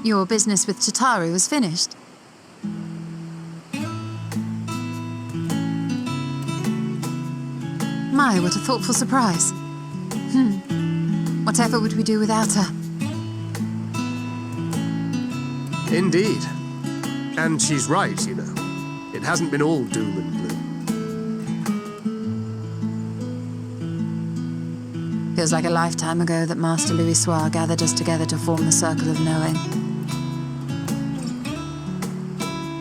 Your business with Chitaru is finished. My, what a thoughtful surprise. Whatever would we do without her? Indeed. And she's right, you know. It hasn't been all doom and gloom. Feels like a lifetime ago that Master Louis Soir gathered us together to form the Circle of Knowing.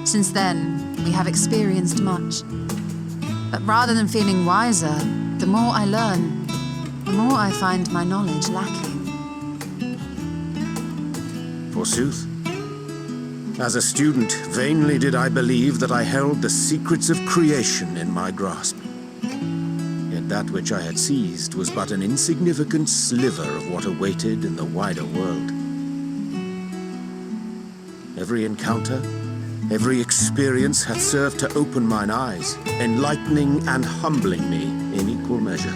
Since then, we have experienced much. But rather than feeling wiser, the more I learn, the more I find my knowledge lacking. Forsooth. As a student, vainly did I believe that I held the secrets of creation in my grasp. Yet that which I had seized was but an insignificant sliver of what awaited in the wider world. Every encounter, every experience hath served to open mine eyes, enlightening and humbling me in equal measure.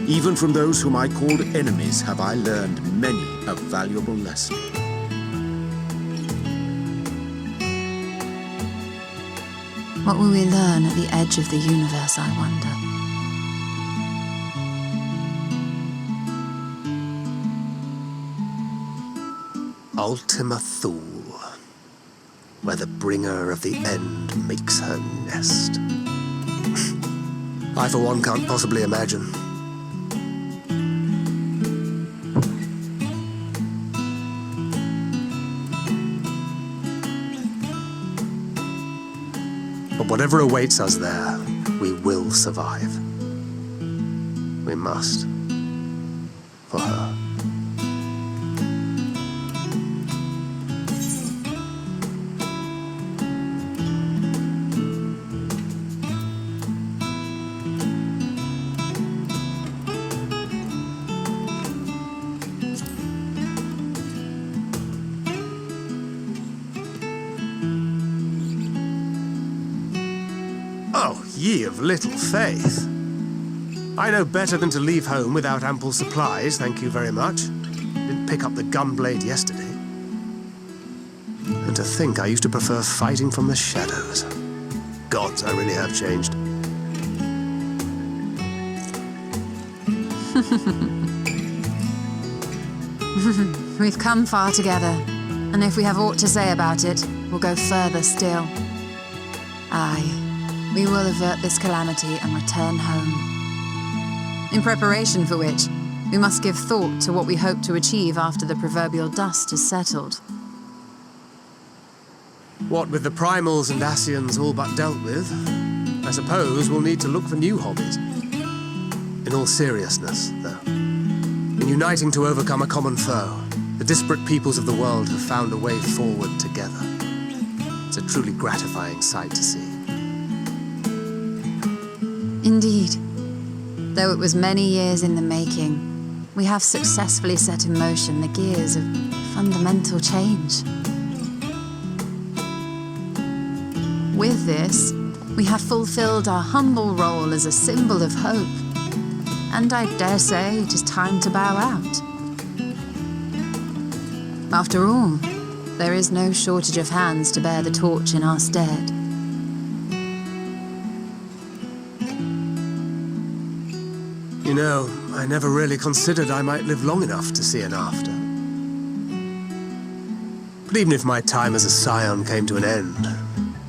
Even from those whom I called enemies have I learned many a valuable lesson. What will we learn at the edge of the universe, I wonder? Ultima Thule, where the bringer of the end makes her nest. I, for one, can't possibly imagine. But whatever awaits us there, we will survive. We must. For her. Oh, ye of little faith. I know better than to leave home without ample supplies, thank you very much. Didn't pick up the gunblade yesterday. And to think I used to prefer fighting from the shadows. Gods, I really have changed. We've come far together, and if we have aught to say about it, we'll go further still. Aye. We will avert this calamity and return home. In preparation for which, we must give thought to what we hope to achieve after the proverbial dust has settled. What with the primals and Ascians all but dealt with, I suppose we'll need to look for new hobbies. In all seriousness, though, in uniting to overcome a common foe, the disparate peoples of the world have found a way forward together. It's a truly gratifying sight to see. Indeed. Though it was many years in the making, we have successfully set in motion the gears of fundamental change. With this, we have fulfilled our humble role as a symbol of hope. And I dare say it is time to bow out. After all, there is no shortage of hands to bear the torch in our stead. You know, I never really considered I might live long enough to see an after. But even if my time as a scion came to an end,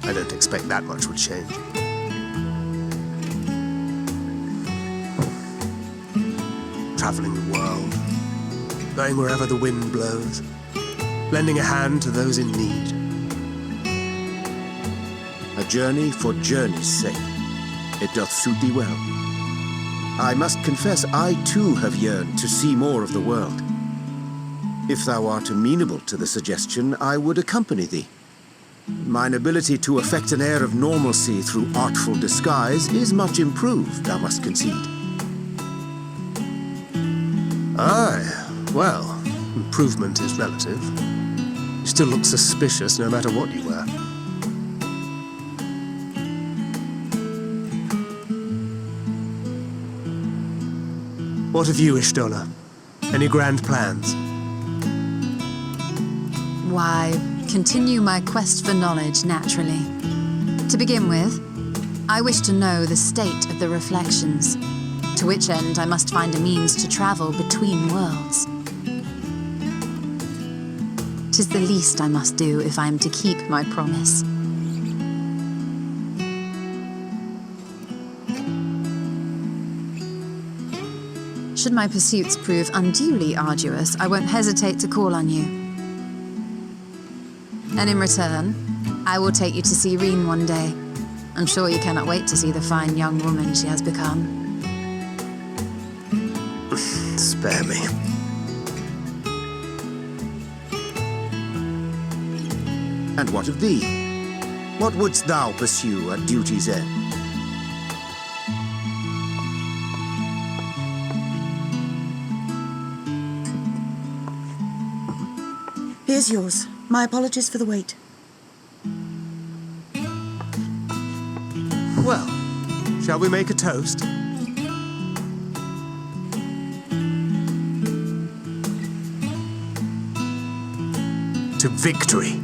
I don't expect that much would change. Traveling the world, going wherever the wind blows, lending a hand to those in need. A journey for journey's sake. It doth suit thee well. I must confess, I too have yearned to see more of the world. If thou art amenable to the suggestion, I would accompany thee. Mine ability to affect an air of normalcy through artful disguise is much improved, thou must concede. Aye, well, improvement is relative. You still look suspicious no matter what you wear. What of you, Ishtola? Any grand plans? Why, continue my quest for knowledge, naturally. To begin with, I wish to know the state of the reflections, to which end I must find a means to travel between worlds. 'Tis the least I must do if I am to keep my promise. Should my pursuits prove unduly arduous, I won't hesitate to call on you. And in return, I will take you to see Reen one day. I'm sure you cannot wait to see the fine young woman she has become. Spare me. And what of thee? What wouldst thou pursue at duty's end? Here's yours. My apologies for the wait. Well, shall we make a toast? To victory.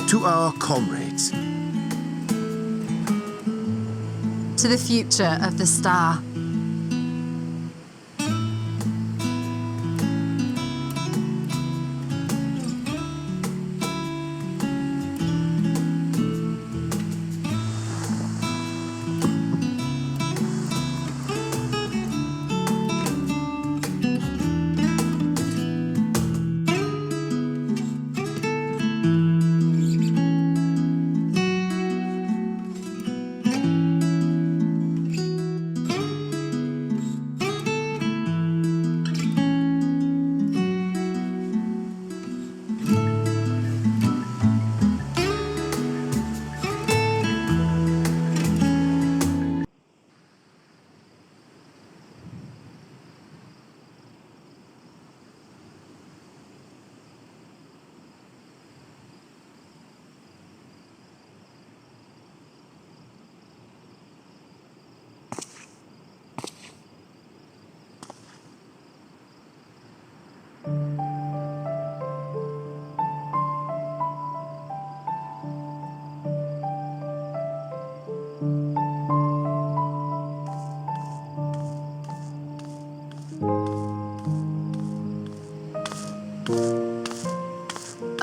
To our comrades. To the future of the star.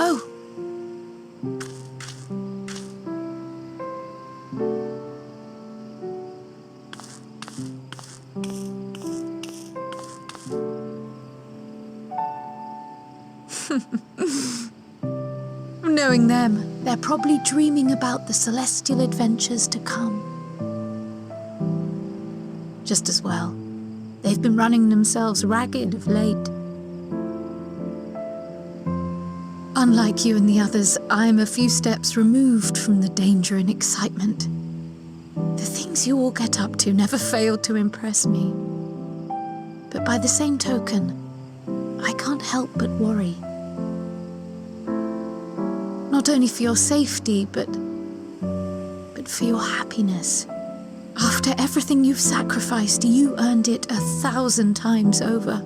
Oh, knowing them, they're probably dreaming about the celestial adventures to come. Just as well. They've been running themselves ragged of late. Unlike you and the others, I'm a few steps removed from the danger and excitement. The things you all get up to never fail to impress me. But by the same token, I can't help but worry. Not only for your safety, but for your happiness. After everything you've sacrificed, you earned it 1,000 times over.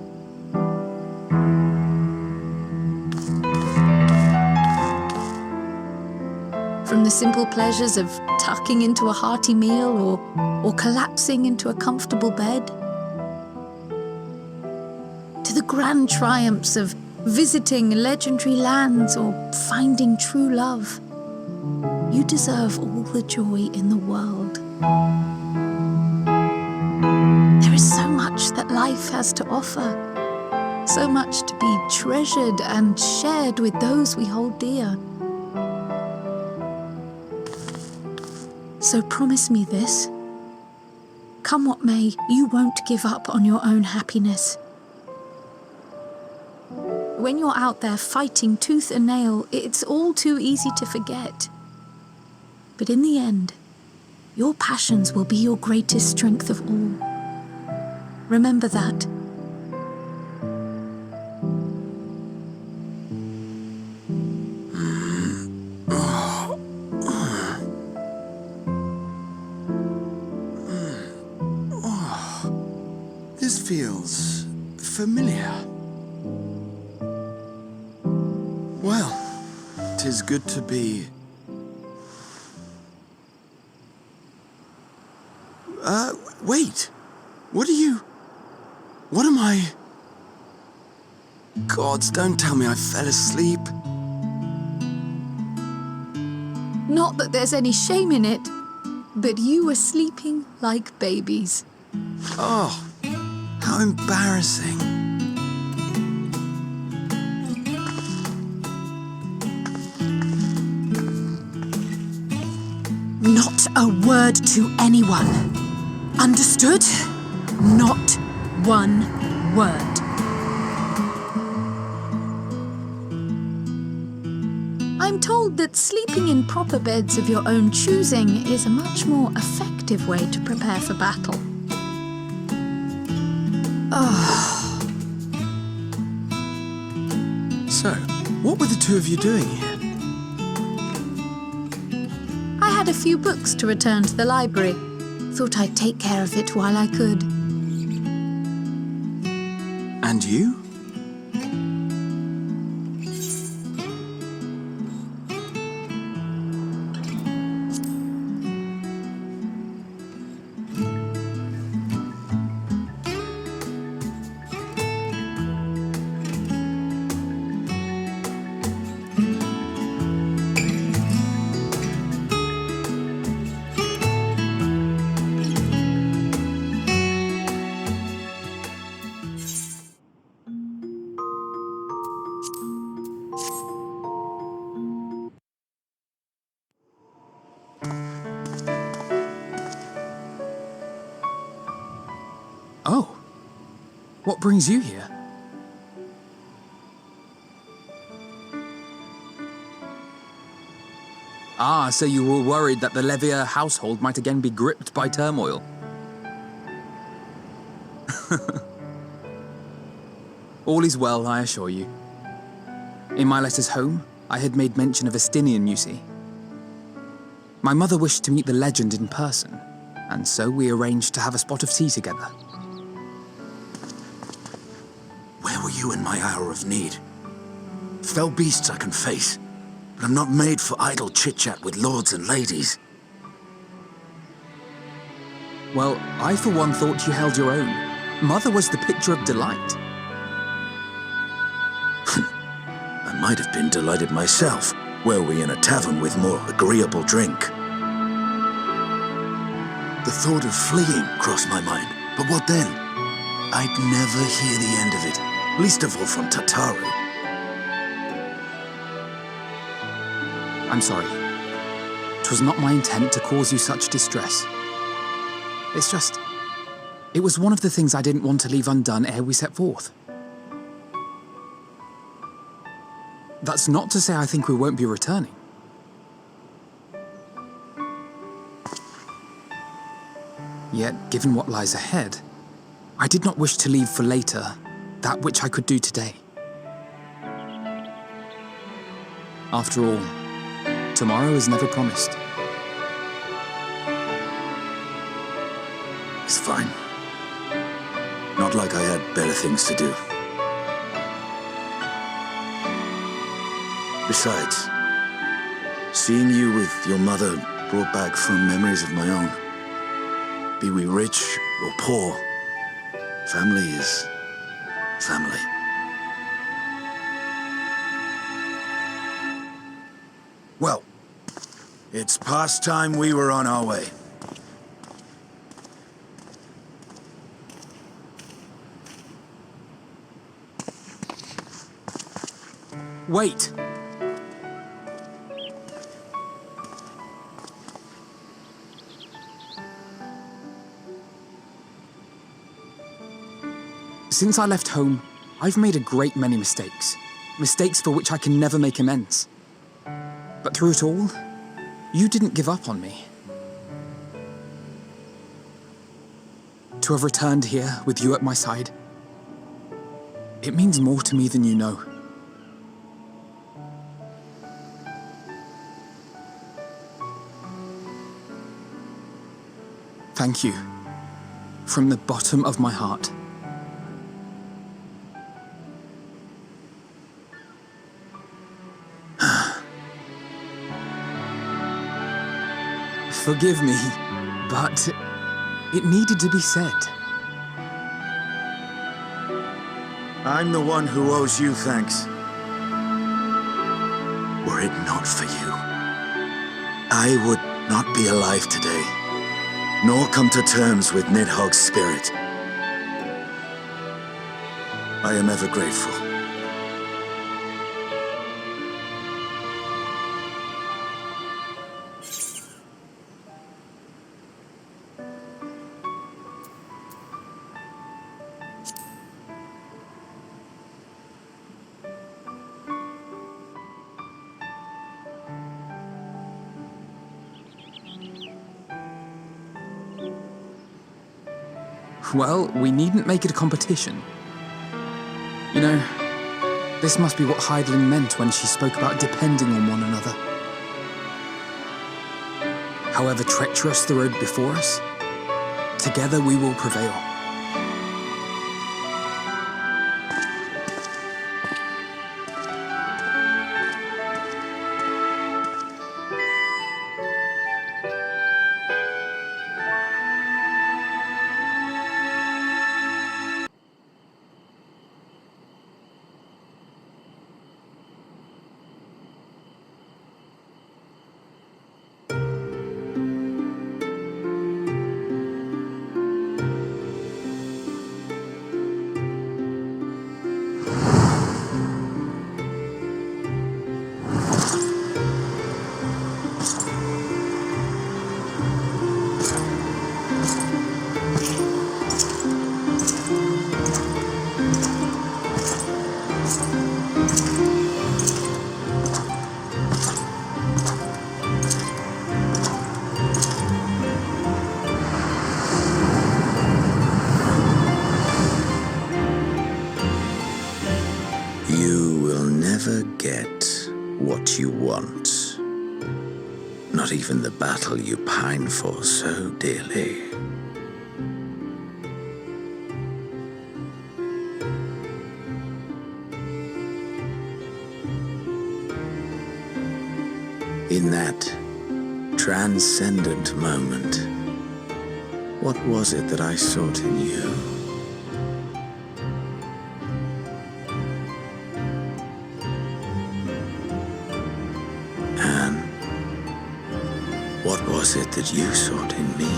From the simple pleasures of tucking into a hearty meal or collapsing into a comfortable bed, to the grand triumphs of visiting legendary lands or finding true love, you deserve all the joy in the world. There is so much that life has to offer, so much to be treasured and shared with those we hold dear. So promise me this. Come what may, you won't give up on your own happiness. When you're out there fighting tooth and nail, it's all too easy to forget. But in the end, your passions will be your greatest strength of all. Remember that. This feels familiar. 'tis good to be... wait. What am I... Gods, don't tell me I fell asleep. Not that there's any shame in it, but you were sleeping like babies. Oh, how embarrassing. Not a word to anyone. Understood? Not one word. I'm told that sleeping in proper beds of your own choosing is a much more effective way to prepare for battle. So, what were the two of you doing here? I had a few books to return to the library. Thought I'd take care of it while I could. And you? Oh, what brings you here? Ah, so you were worried that the Levier household might again be gripped by turmoil. All is well, I assure you. In my letters home, I had made mention of Estinian, you see. My mother wished to meet the legend in person, and so we arranged to have a spot of tea together. Where were you in my hour of need? Fell beasts I can face, but I'm not made for idle chit-chat with lords and ladies. Well, I for one thought you held your own. Mother was the picture of delight. I might have been delighted myself, were we in a tavern with more agreeable drink. The thought of fleeing crossed my mind, but what then? I'd never hear the end of it, least of all from Tatari. I'm sorry. 'Twas not my intent to cause you such distress. It's just... it was one of the things I didn't want to leave undone ere we set forth. That's not to say I think we won't be returning. Yet, given what lies ahead, I did not wish to leave for later that which I could do today. After all, tomorrow is never promised. It's fine. Not like I had better things to do. Besides, seeing you with your mother brought back fond memories of my own. Be we rich or poor, family is family. Well, it's past time we were on our way. Wait! Since I left home, I've made a great many mistakes. Mistakes for which I can never make amends. But through it all, you didn't give up on me. To have returned here with you at my side, it means more to me than you know. Thank you, from the bottom of my heart. Forgive me, but it needed to be said. I'm the one who owes you thanks. Were it not for you, I would not be alive today, nor come to terms with Nidhogg's spirit. I am ever grateful. Well, we needn't make it a competition. You know, this must be what Heidling meant when she spoke about depending on one another. However treacherous the road before us, together we will prevail. You will never get what you want. Not even the battle you pine for so dearly. In that transcendent moment, what was it that I sought in you? And what was it that you sought in me?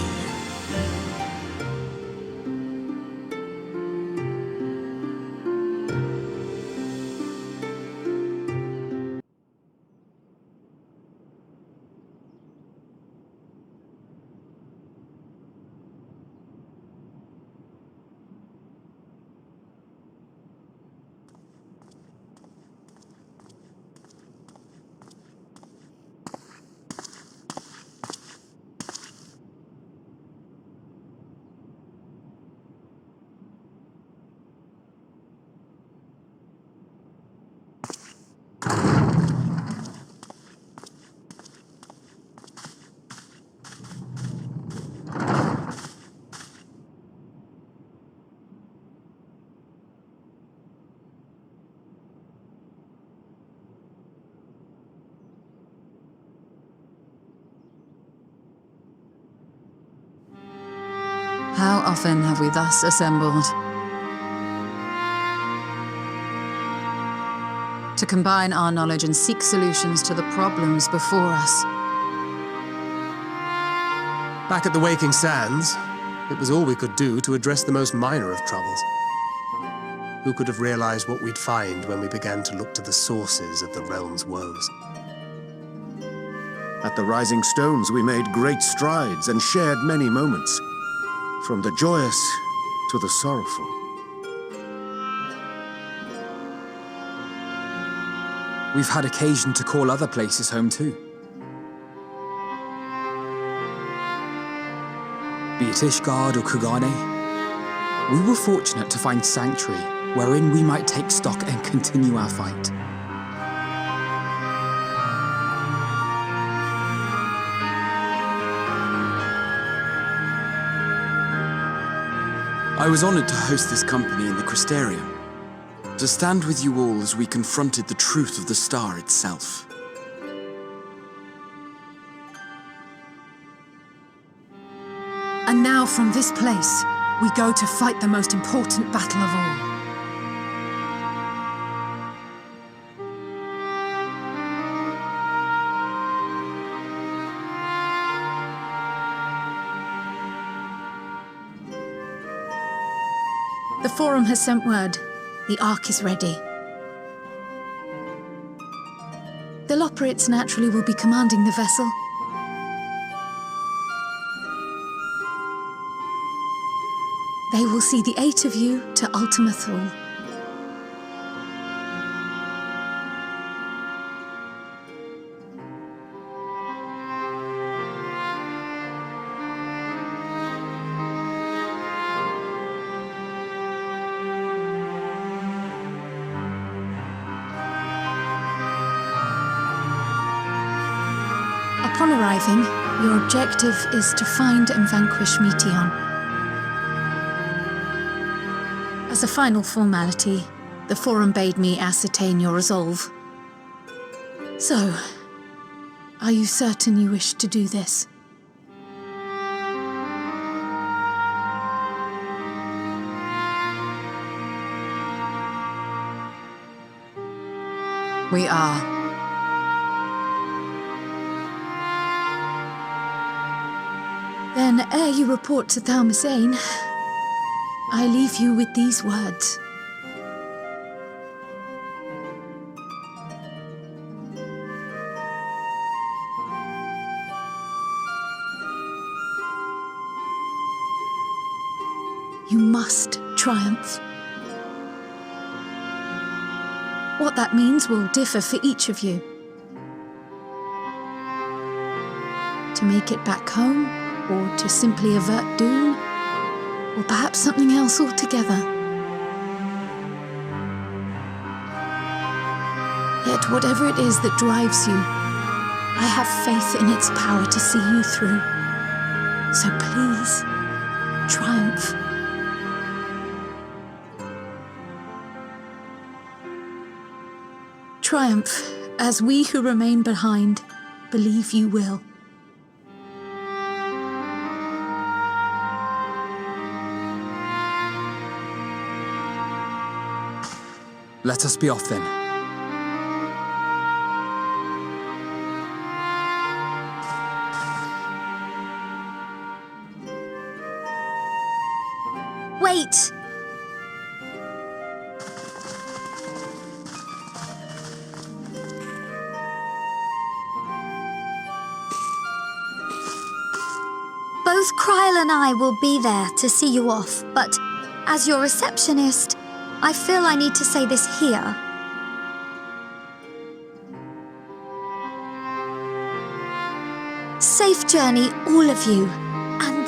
How often have we thus assembled? To combine our knowledge and seek solutions to the problems before us. Back at the Waking Sands, it was all we could do to address the most minor of troubles. Who could have realized what we'd find when we began to look to the sources of the realm's woes? At the Rising Stones, we made great strides and shared many moments, from the joyous to the sorrowful. We've had occasion to call other places home too. Be it Ishgard or Kugane, we were fortunate to find sanctuary wherein we might take stock and continue our fight. I was honored to host this company in the Crystarium, to stand with you all as we confronted the truth of the star itself. And now from this place, we go to fight the most important battle of all. The Forum has sent word. The Ark is ready. The Loporrits naturally will be commanding the vessel. They will see the 8 of you to Ultima Thule. Upon arriving, your objective is to find and vanquish Meteon. As a final formality, the Forum bade me ascertain your resolve. So, are you certain you wish to do this? We are. Then, ere you report to Thalmasane, I leave you with these words. You must triumph. What that means will differ for each of you. To make it back home, or to simply avert doom, or perhaps something else altogether. Yet whatever it is that drives you, I have faith in its power to see you through. So please, triumph. Triumph, as we who remain behind believe you will. Let us be off then. Wait! Both Kryl and I will be there to see you off, but as your receptionist, I feel I need to say this here. Safe journey, all of you, and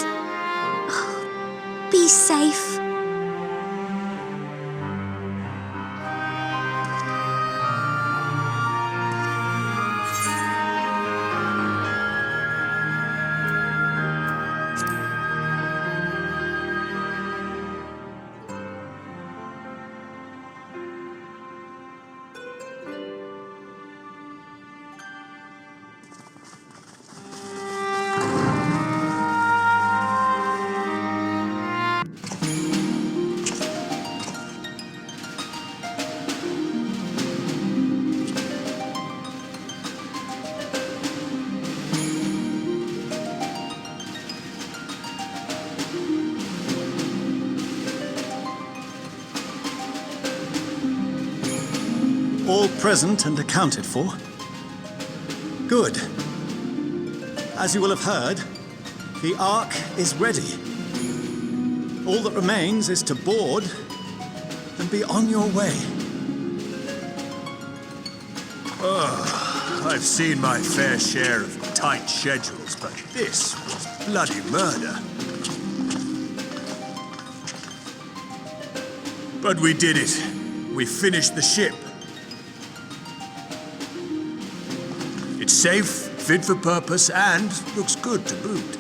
be safe. All present and accounted for? Good. As you will have heard, the Ark is ready. All that remains is to board and be on your way. I've seen my fair share of tight schedules, but this was bloody murder. But we did it. We finished the ship. It's safe, fit for purpose, and looks good to boot.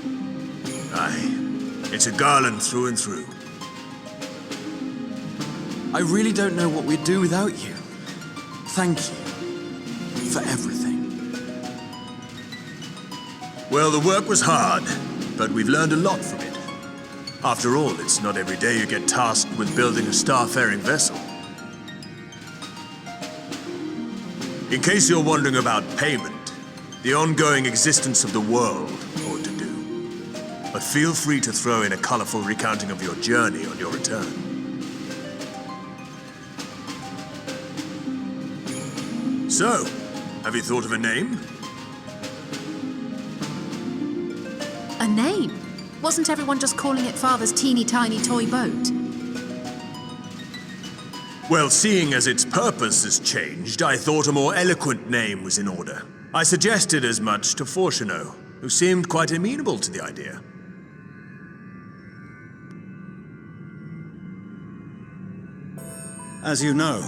Aye, it's a garland through and through. I really don't know what we'd do without you. Thank you for everything. Well, the work was hard, but we've learned a lot from it. After all, it's not every day you get tasked with building a starfaring vessel. In case you're wondering about payment, the ongoing existence of the world ought to do. But feel free to throw in a colorful recounting of your journey on your return. So, have you thought of a name? A name? Wasn't everyone just calling it Father's teeny tiny toy boat? Well, seeing as its purpose has changed, I thought a more eloquent name was in order. I suggested as much to Fortuno, who seemed quite amenable to the idea. As you know,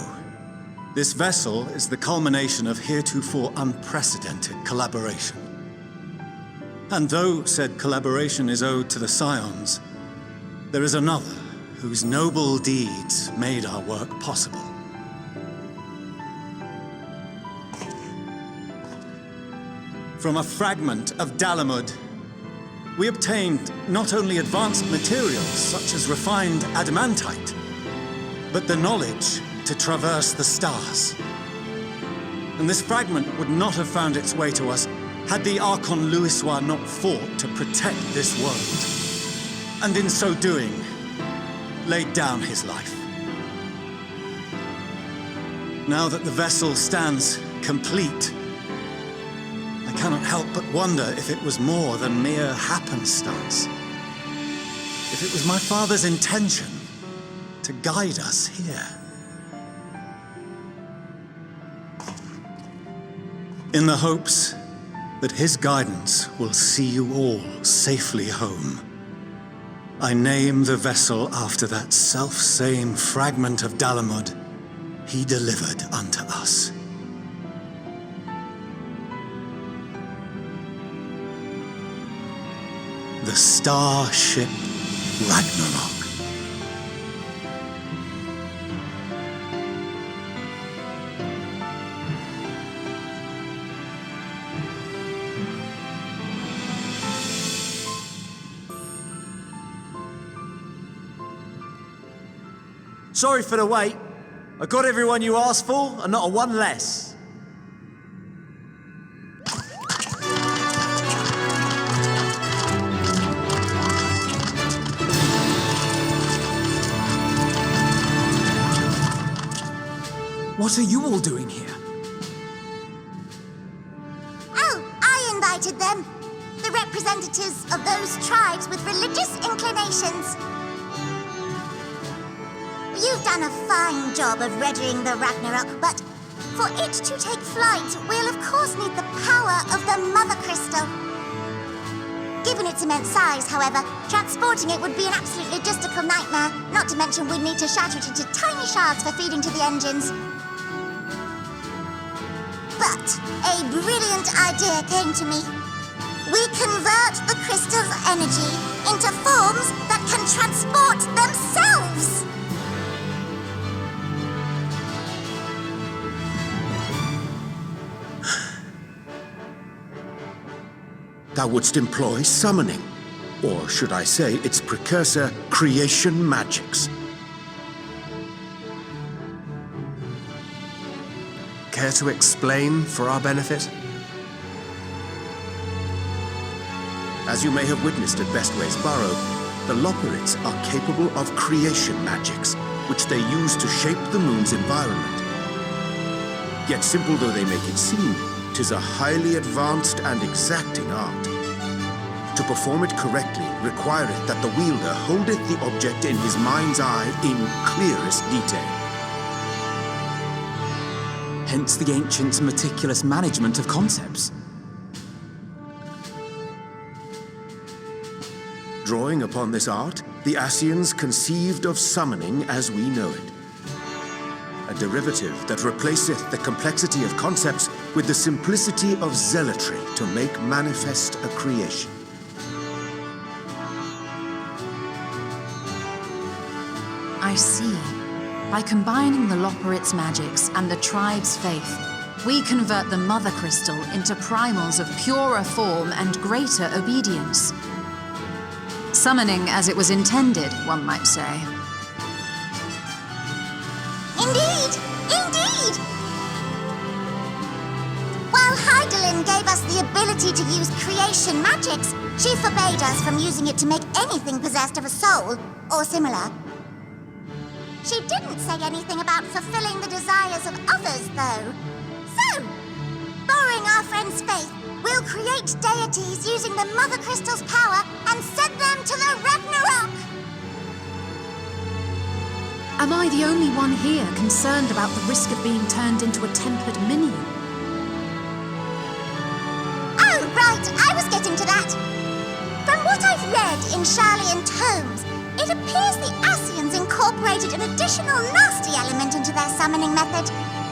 this vessel is the culmination of heretofore unprecedented collaboration. And though said collaboration is owed to the Scions, there is another whose noble deeds made our work possible. From a fragment of Dalamud, we obtained not only advanced materials such as refined adamantite, but the knowledge to traverse the stars. And this fragment would not have found its way to us had the Archon Louisois not fought to protect this world, and in so doing, laid down his life. Now that the vessel stands complete, I cannot help but wonder if it was more than mere happenstance. If it was my father's intention to guide us here. In the hopes that his guidance will see you all safely home, I name the vessel after that self-same fragment of Dalamud he delivered unto us. The Starship Ragnarok. Sorry for the wait. I got everyone you asked for, and not a one less. What are you all doing here? Oh, I invited them. The representatives of those tribes with religious inclinations. You've done a fine job of readying the Ragnarok, but for it to take flight, we'll of course need the power of the Mother Crystal. Given its immense size, however, transporting it would be an absolute logistical nightmare, not to mention we'd need to shatter it into tiny shards for feeding to the engines. But a brilliant idea came to me. We convert the crystal's energy into forms that can transport themselves! Thou wouldst employ summoning, or should I say its precursor, creation magics. Care to explain for our benefit? As you may have witnessed at Bestway's Burrow, the Loporrits are capable of creation magics, which they use to shape the moon's environment. Yet simple though they make it seem, 'tis a highly advanced and exacting art. To perform it correctly requireth that the wielder holdeth the object in his mind's eye in clearest detail. Hence the ancients' meticulous management of concepts. Drawing upon this art, the Ascians conceived of summoning as we know it. A derivative that replaceth the complexity of concepts with the simplicity of zealotry to make manifest a creation. I see. By combining the Loporrits' magics and the tribe's faith, we convert the Mother Crystal into primals of purer form and greater obedience. Summoning as it was intended, one might say. Indeed! Indeed! While Heidelin gave us the ability to use creation magics, she forbade us from using it to make anything possessed of a soul, or similar. She didn't say anything about fulfilling the desires of others, though. So, borrowing our friend's faith, we'll create deities using the Mother Crystal's power and send them to the Ragnarok! Am I the only one here concerned about the risk of being turned into a tempered minion? Oh, right, I was getting to that. From what I've read in Sharlayan tomes, it appears the Ascians incorporated an additional nasty element into their summoning method,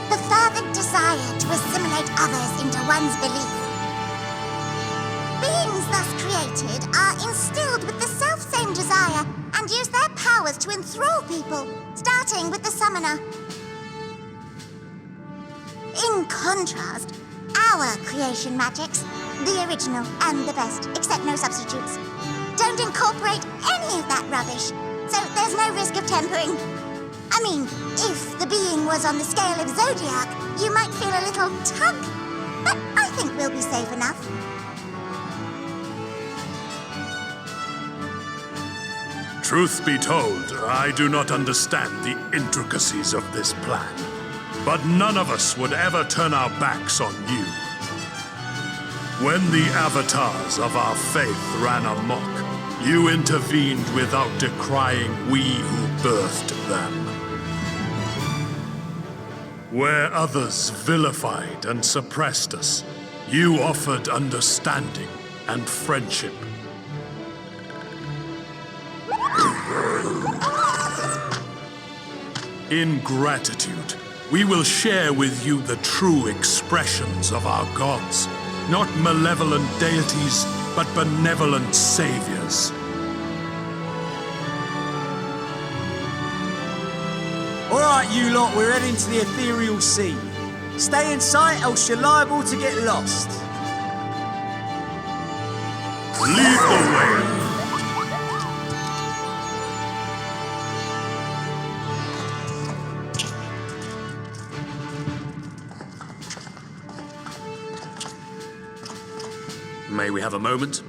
the fervent desire to assimilate others into one's belief. Beings thus created are instilled with the self-same desire and use their powers to enthrall people, starting with the summoner. In contrast, our creation magics, the original and the best, except no substitutes, don't incorporate any of that rubbish, so there's no risk of tempering. I mean, if the being was on the scale of Zodiac, you might feel a little tug, but I think we'll be safe enough. Truth be told, I do not understand the intricacies of this plan. But none of us would ever turn our backs on you. When the avatars of our faith ran amok, you intervened without decrying we who birthed them. Where others vilified and suppressed us, you offered understanding and friendship. In gratitude, we will share with you the true expressions of our gods. Not malevolent deities, but benevolent saviors. All right, you lot, we're heading to the ethereal sea. Stay in sight, else you're liable to get lost. Lead the way. May we have a moment?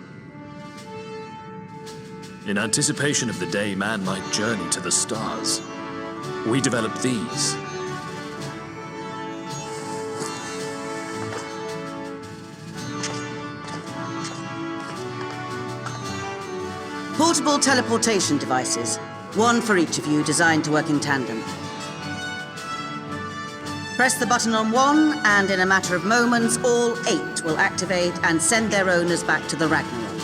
In anticipation of the day man might journey to the stars, we developed these. Portable teleportation devices, one for each of you, designed to work in tandem. Press the button on one, and in a matter of moments, all 8 will activate and send their owners back to the Ragnarok.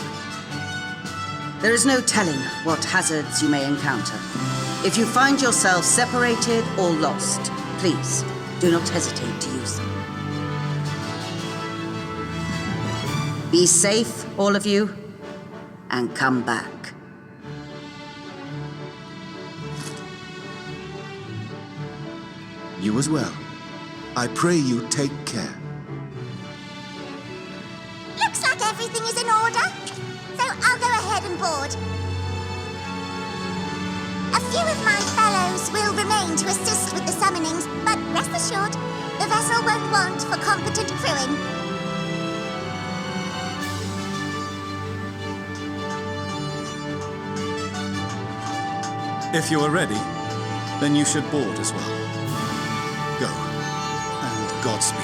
There is no telling what hazards you may encounter. If you find yourself separated or lost, please do not hesitate to use them. Be safe, all of you, and come back. You as well. I pray you take care. Looks like everything is in order, so I'll go ahead and board. A few of my fellows will remain to assist with the summonings, but rest assured, the vessel won't want for competent crewing. If you are ready, then you should board as well. Go, and Godspeed.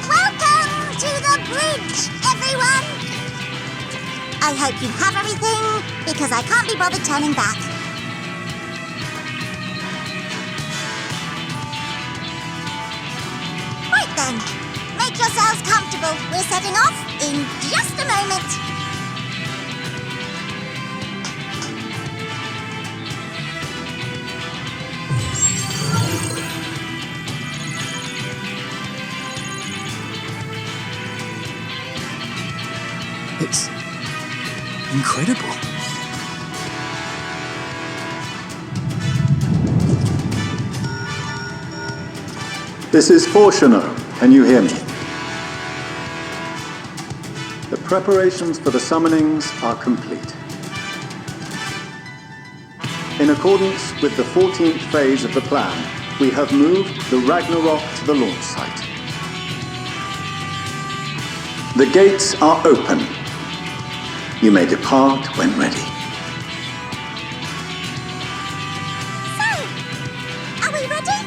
Welcome to the bridge, everyone! I hope you have everything, because I can't be bothered turning back. Right then, make yourselves comfortable. We're setting off in just a moment. It's incredible. This is Fortuner. Can you hear me? The preparations for the summonings are complete. In accordance with the 14th phase of the plan, we have moved the Ragnarok to the launch site. The gates are open. You may depart when ready. So, are we ready?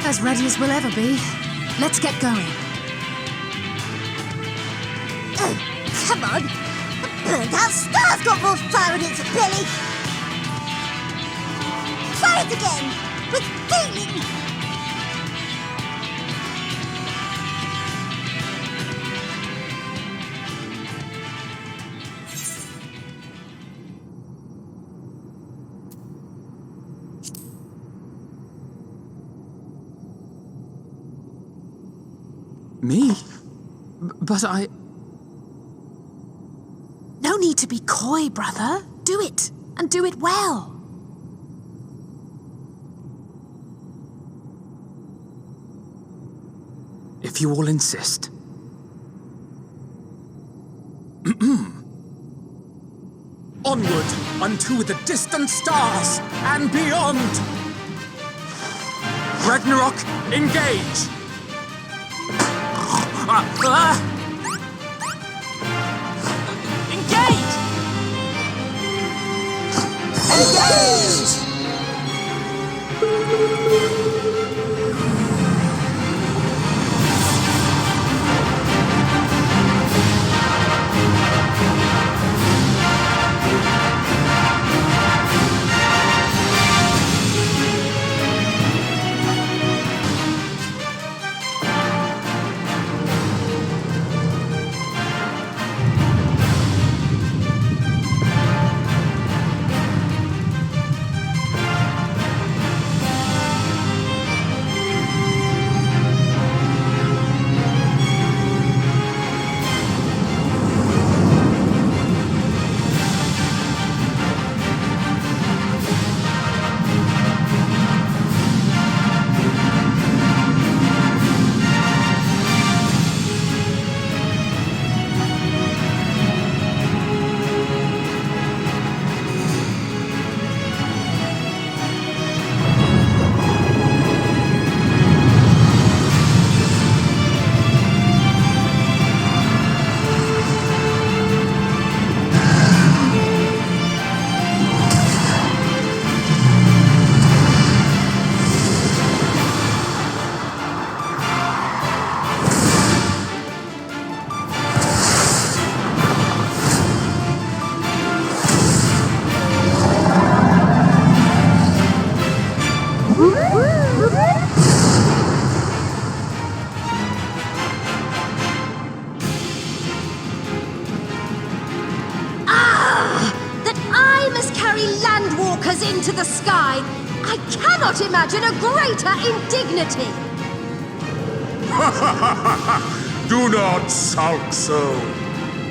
As ready as we'll ever be. Let's get going. Oh, come on. The burnt-out star's got more fire in its belly. Try it again, with feeling. Me? But I... No need to be coy, brother. Do it, and do it well. If you all insist. Onward unto the distant stars and beyond! Ragnarok, engage! Engage! Engage! Into the sky. I cannot imagine a greater indignity. Do not sulk so,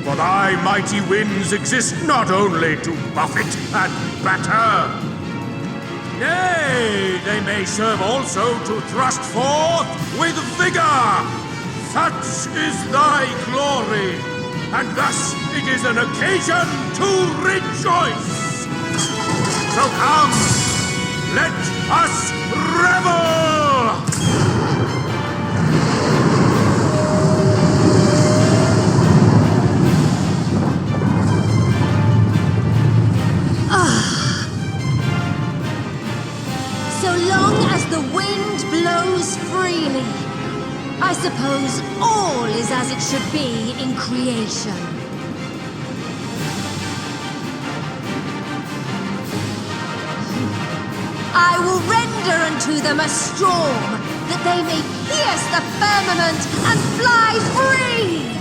for thy mighty winds exist not only to buffet and batter. Nay, they may serve also to thrust forth with vigor. Such is thy glory, and thus it is an occasion to rejoice. So come, let us revel! So long as the wind blows freely, I I suppose all is as it should be in creation. I will render unto them a storm, that they may pierce the firmament and fly free!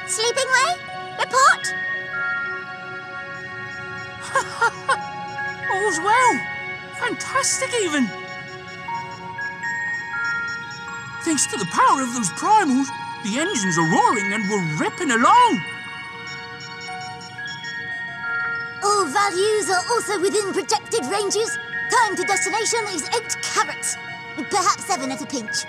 Sleeping way? Report? All's well. Fantastic, even. Thanks to the power of those primals, the engines are roaring and we're ripping along. All values are also within protected ranges. Time to destination is 8 carats. Perhaps 7 at a pinch.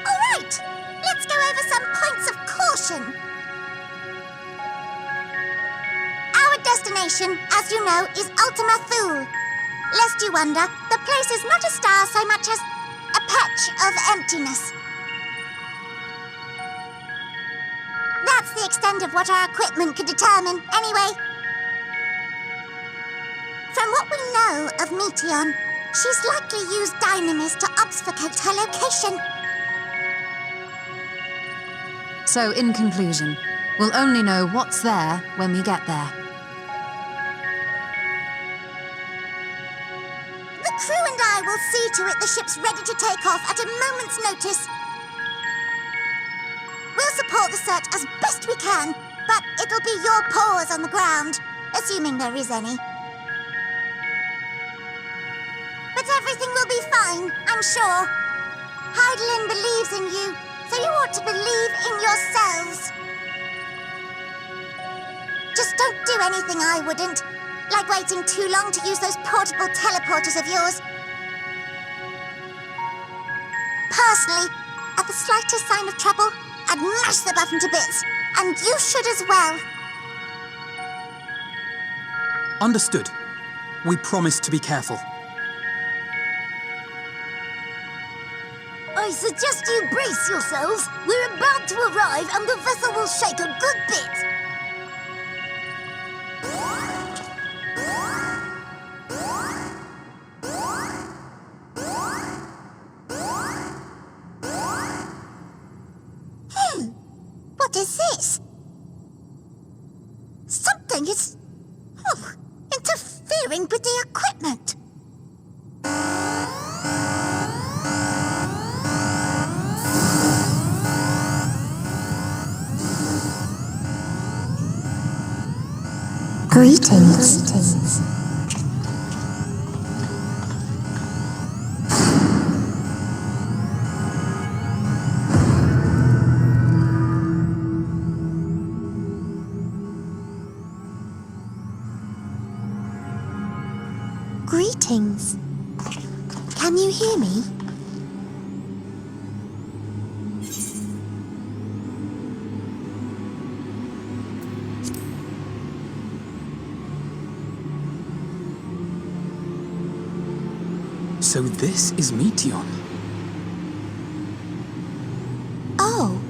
All right, let's go over some points of caution. Our destination, as you know, is Ultima Thule. Lest you wonder, the place is not a star so much as a patch of emptiness. That's the extent of what our equipment could determine, anyway. From what we know of Meteion, she's likely used dynamis to obfuscate her location. So, in conclusion, we'll only know what's there when we get there. The crew and I will see to it the ship's ready to take off at a moment's notice. We'll support the search as best we can, but it'll be your paws on the ground, assuming there is any. But everything will be fine, I'm sure. Heidelin believes in you, so you ought to believe in yourselves. Just don't do anything I wouldn't, like waiting too long to use those portable teleporters of yours. Personally, at the slightest sign of trouble, I'd mash the button to bits, and you should as well. Understood. We promise to be careful. I suggest you brace yourselves. We're about to arrive, and the vessel will shake a good bit. What is this? Something is interfering with the equipment. Greetings. Greetings. Can you hear me? So this is Meteion. Oh.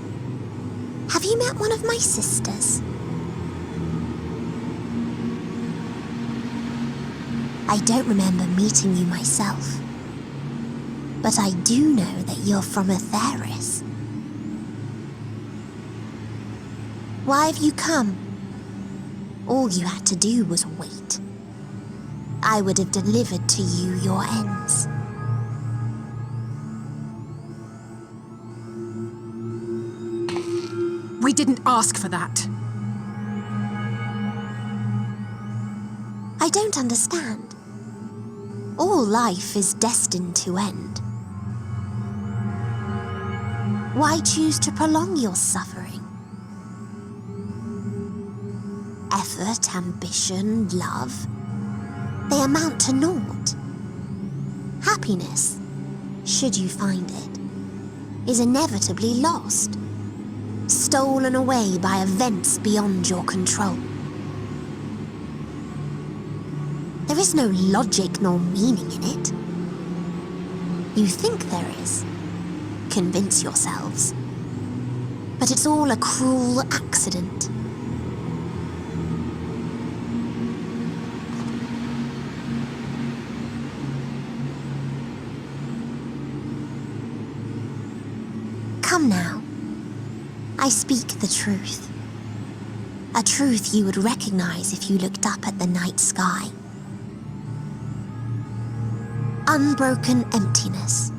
Have you met one of my sisters? I don't remember meeting you myself. But I do know that you're from Atheris. Why have you come? All you had to do was wait. I would have delivered to you your ends. We didn't ask for that. I don't understand. All life is destined to end. Why choose to prolong your suffering? Effort, ambition, love, they amount to naught. Happiness, should you find it, is inevitably lost, stolen away by events beyond your control. There is no logic nor meaning in it. You think there is. Convince yourselves. But it's all a cruel accident. Come now. I speak the truth. A truth you would recognize if you looked up at the night sky. Unbroken emptiness.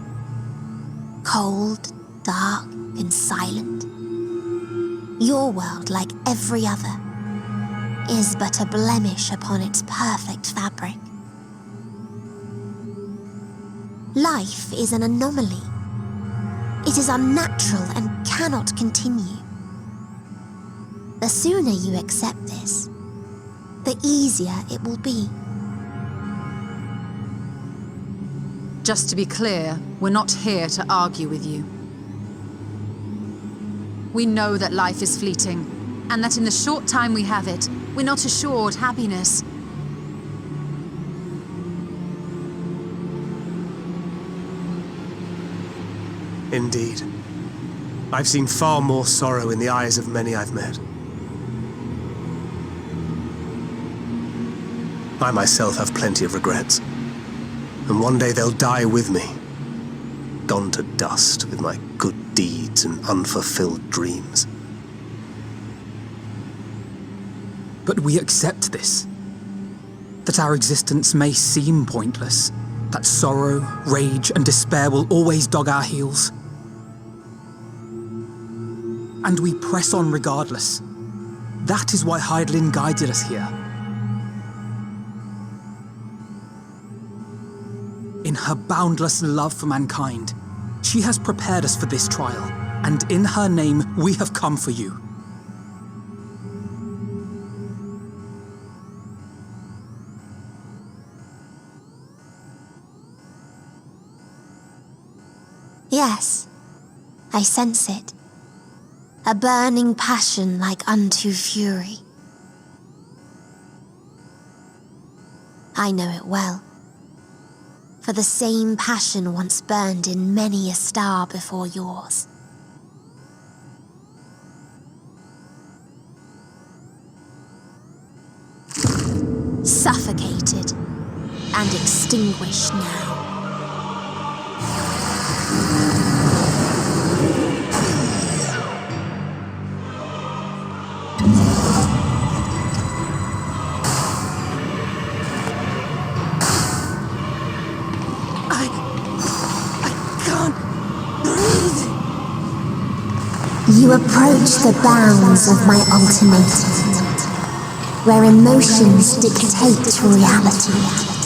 Cold, dark, and silent. Your world, like every other, is but a blemish upon its perfect fabric. Life is an anomaly. It is unnatural and cannot continue. The sooner you accept this, the easier it will be. Just to be clear, we're not here to argue with you. We know that life is fleeting, and that in the short time we have it, we're not assured happiness. Indeed. I've seen far more sorrow in the eyes of many I've met. I myself have plenty of regrets. And one day they'll die with me, gone to dust with my good deeds and unfulfilled dreams. But we accept this. That our existence may seem pointless, that sorrow, rage, and despair will always dog our heels. And we press on regardless. That is why Hydaelyn guided us here. In her boundless love for mankind, she has prepared us for this trial, and in her name, we have come for you. Yes, I sense it. A burning passion like unto fury. I know it well. For the same passion once burned in many a star before yours. Suffocated and extinguished now. You approach the bounds of my ultimatum, where emotions dictate reality,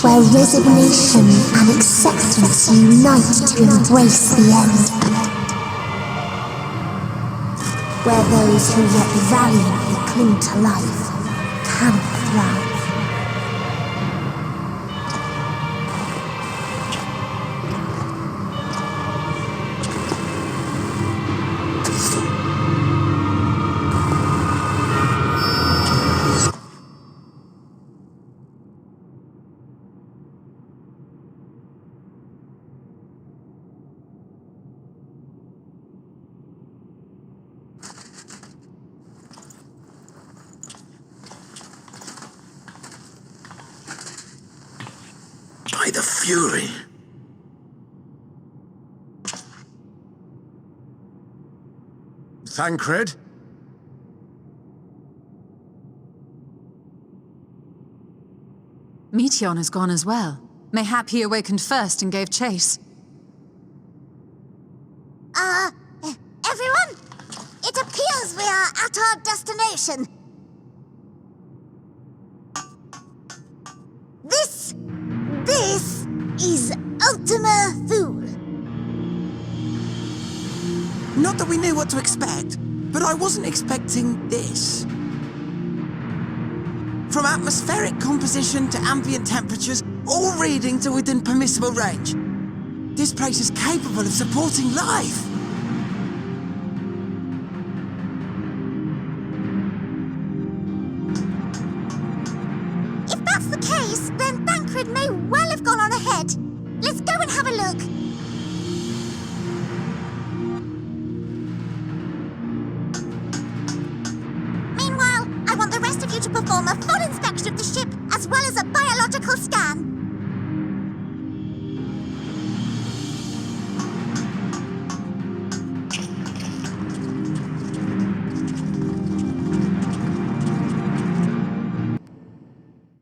where resignation and acceptance unite to embrace the end, where those who yet valiantly cling to life cannot thrive. fury. Thancred? Meteon has gone as well. Mayhap he awakened first and gave chase. Everyone? It appears we are at our destination. This is Ultima Thule. Not that we knew what to expect, but I wasn't expecting this. From atmospheric composition to ambient temperatures, all reading to within permissible range. This place is capable of supporting life. If that's the case, then Thancred may well have gone on ahead. Let's go and have a look. Meanwhile, I want the rest of you to perform a full inspection of the ship, as well as a biological scan.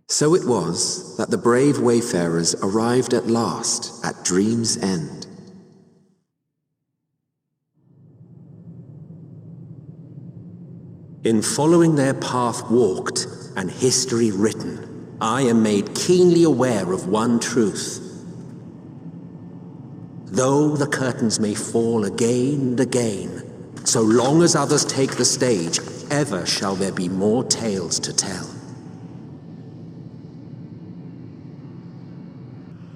So it was that the brave wayfarers arrived at last at Dream's End. In following their path walked and history written, I am made keenly aware of one truth. Though the curtains may fall again and again, so long as others take the stage, ever shall there be more tales to tell.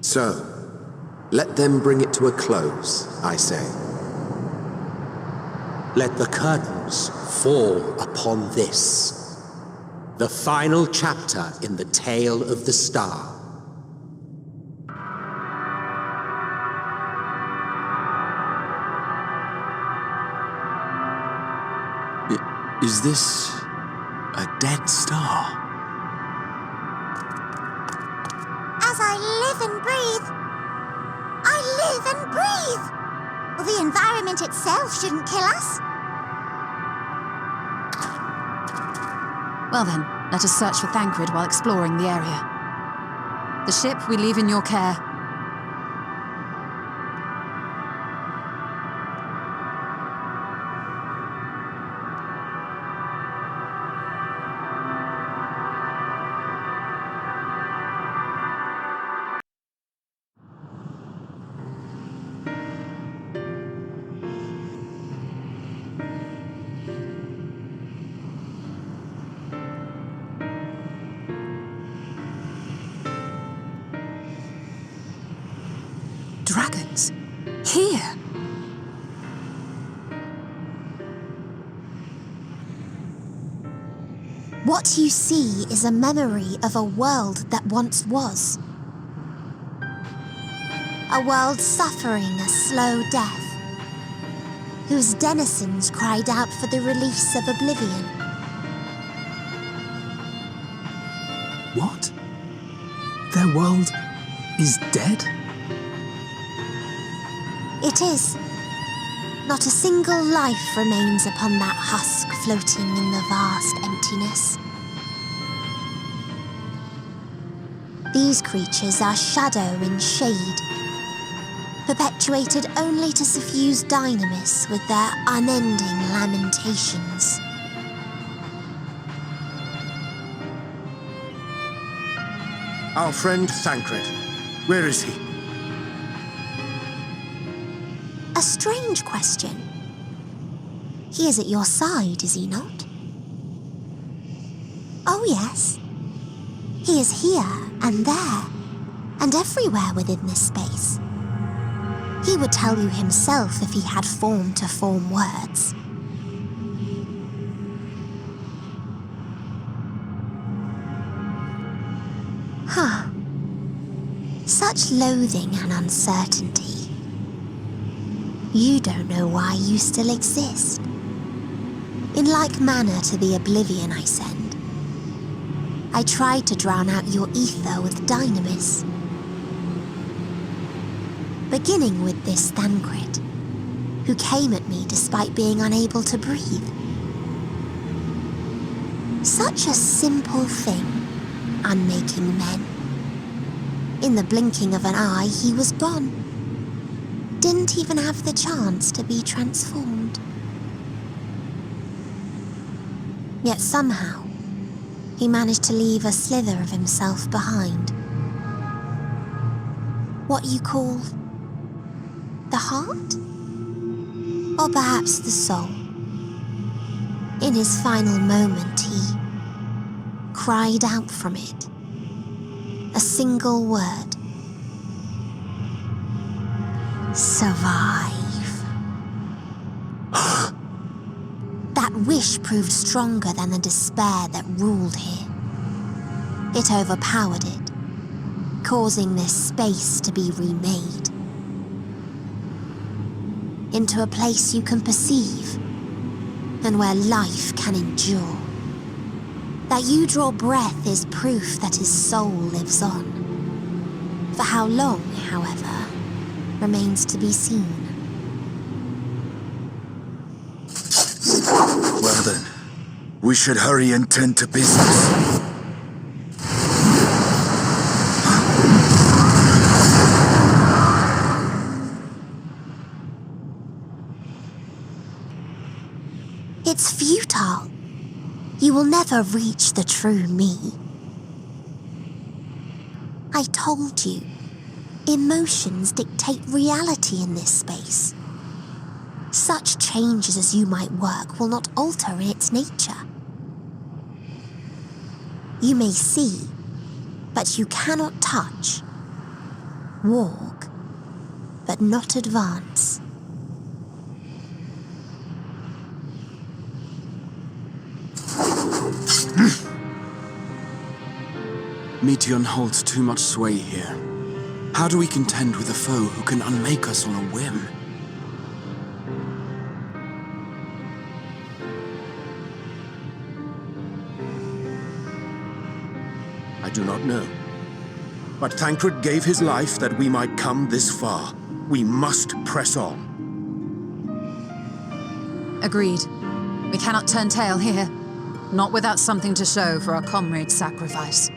So, let them bring it to a close, I say. Let the curtains fall upon this, the final chapter in the tale of the star. Is this a dead star? As I live and breathe, I live and breathe. Well, the environment itself shouldn't kill us. Well then, let us search for Thancred while exploring the area. The ship we leave in your care. Dragons? Here? What you see is a memory of a world that once was. A world suffering a slow death, whose denizens cried out for the release of oblivion. What? Their world is dead? It is. Not a single life remains upon that husk floating in the vast emptiness. These creatures are shadow in shade, perpetuated only to suffuse dynamis with their unending lamentations. Our friend Thancred. Where is he? A strange question. He is at your side, is he not? Oh, yes. He is here and there, and everywhere within this space. He would tell you himself if he had form to form words. Huh. Such loathing and uncertainty. You don't know why you still exist. In like manner to the oblivion I send, I tried to drown out your ether with dynamis. beginning with this Thancred, who came at me despite being unable to breathe. Such a simple thing, unmaking men. In the blinking of an eye, he was gone. Didn't even have the chance to be transformed. Yet somehow, he managed to leave a slither of himself behind. What you call the heart? Or perhaps the soul. In his final moment, he cried out from it. A single word. Survive. That wish proved stronger than the despair that ruled here. It overpowered it, causing this space to be remade into a place you can perceive and where life can endure. That you draw breath is proof that his soul lives on. For how long, however, remains to be seen. Well then, we should hurry and tend to business. It's futile. You will never reach the true me. I told you, emotions dictate reality in this space. Such changes as you might work will not alter in its nature. You may see, but you cannot touch. Walk, but not advance. Meteion holds too much sway here. How do we contend with a foe who can unmake us on a whim? I do not know. But Thancred gave his life that we might come this far. We must press on. Agreed. We cannot turn tail here. Not without something to show for our comrade's sacrifice.